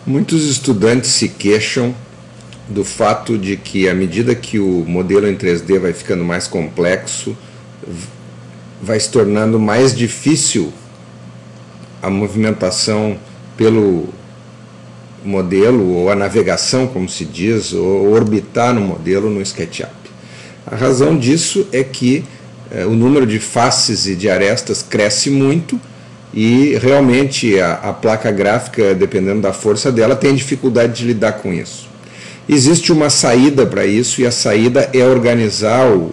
Muitos estudantes se queixam do fato de que, à medida que o modelo em 3D vai ficando mais complexo, vai se tornando mais difícil a movimentação pelo modelo, ou a navegação, como se diz, ou orbitar no modelo no SketchUp. A razão disso é que o número de faces e de arestas cresce muito e realmente a placa gráfica, dependendo da força dela, tem dificuldade de lidar com isso. Existe uma saída para isso, e a saída é organizar o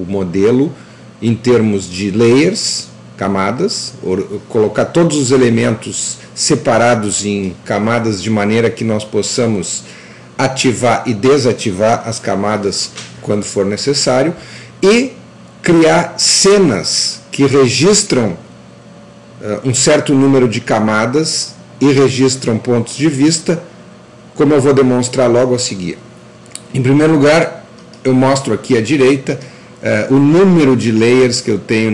modelo em termos de layers, camadas, colocar todos os elementos separados em camadas de maneira que nós possamos ativar e desativar as camadas quando for necessário, e criar cenas que registram um certo número de camadas e registram pontos de vista, como eu vou demonstrar logo a seguir. Em primeiro lugar, eu mostro aqui à direita o número de layers que eu tenho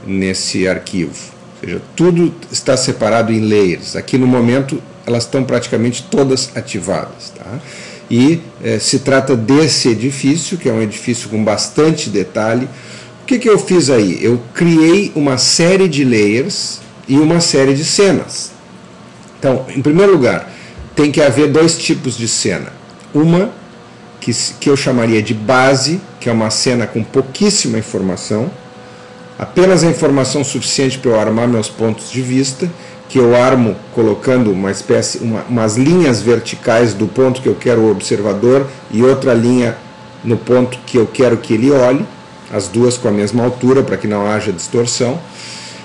nesse arquivo. Ou seja, tudo está separado em layers. Aqui no momento elas estão praticamente todas ativadas. Tá? E se trata desse edifício, que é um edifício com bastante detalhe. O que eu fiz aí? Eu criei uma série de layers e uma série de cenas. Então, em primeiro lugar, tem que haver dois tipos de cena. Uma que eu chamaria de base, que é uma cena com pouquíssima informação, apenas a informação suficiente para eu armar meus pontos de vista, que eu armo colocando umas linhas verticais do ponto que eu quero o observador e outra linha no ponto que eu quero que ele olhe, as duas com a mesma altura para que não haja distorção.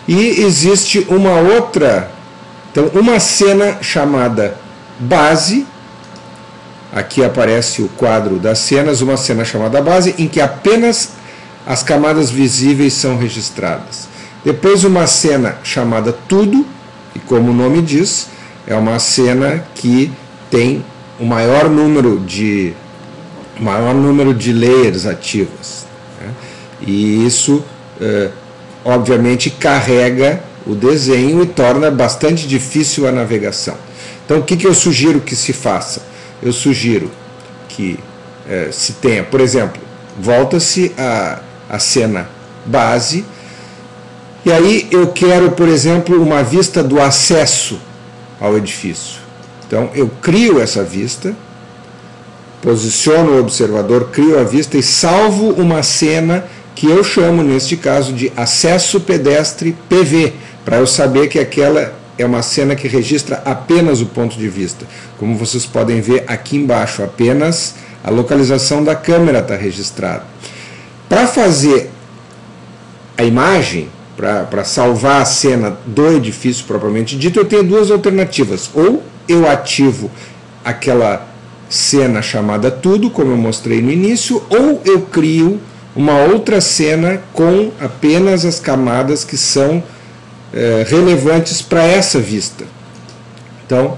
E existe uma outra, então uma cena chamada base, aqui aparece o quadro das cenas, uma cena chamada base, em que apenas as camadas visíveis são registradas. Depois uma cena chamada tudo, e como o nome diz, é uma cena que tem o maior número de layers ativas. Né? E isso, obviamente, carrega o desenho e torna bastante difícil a navegação. Então, o que eu sugiro que se faça? Eu sugiro que se tenha, por exemplo, volta-se a cena base, e aí eu quero, por exemplo, uma vista do acesso ao edifício. Então, eu crio essa vista, posiciono o observador, crio a vista e salvo uma cena que eu chamo, neste caso, de acesso pedestre PV, para eu saber que aquela é uma cena que registra apenas o ponto de vista. Como vocês podem ver aqui embaixo, apenas a localização da câmera está registrada. Para fazer a imagem, para salvar a cena do edifício propriamente dito, eu tenho duas alternativas. Ou eu ativo aquela cena chamada tudo, como eu mostrei no início, ou eu crio uma outra cena com apenas as camadas que são relevantes para essa vista. Então,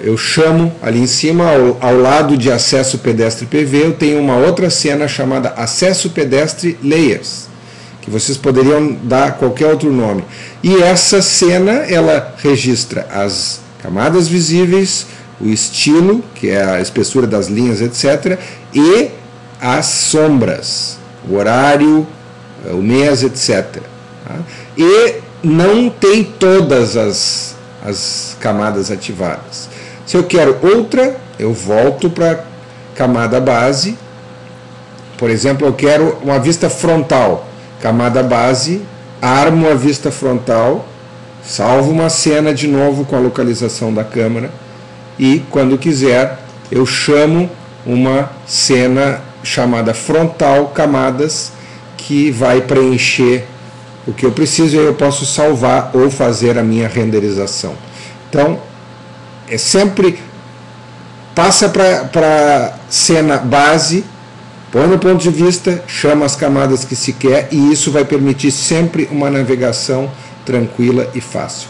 eu chamo ali em cima, ao lado de acesso pedestre PV, eu tenho uma outra cena chamada acesso pedestre layers, que vocês poderiam dar qualquer outro nome. E essa cena, ela registra as camadas visíveis, o estilo, que é a espessura das linhas, etc., e as sombras, o horário, o mês, etc. Tá? E não tem todas as camadas ativadas. Se eu quero outra, eu volto para a camada base. Por exemplo, eu quero uma vista frontal. Camada base, armo a vista frontal, salvo uma cena de novo com a localização da câmera e, quando quiser, eu chamo uma cena chamada frontal camadas, que vai preencher o que eu preciso, e aí eu posso salvar ou fazer a minha renderização. Então, sempre passa para a cena base, põe no ponto de vista, chama as camadas que se quer, e isso vai permitir sempre uma navegação tranquila e fácil.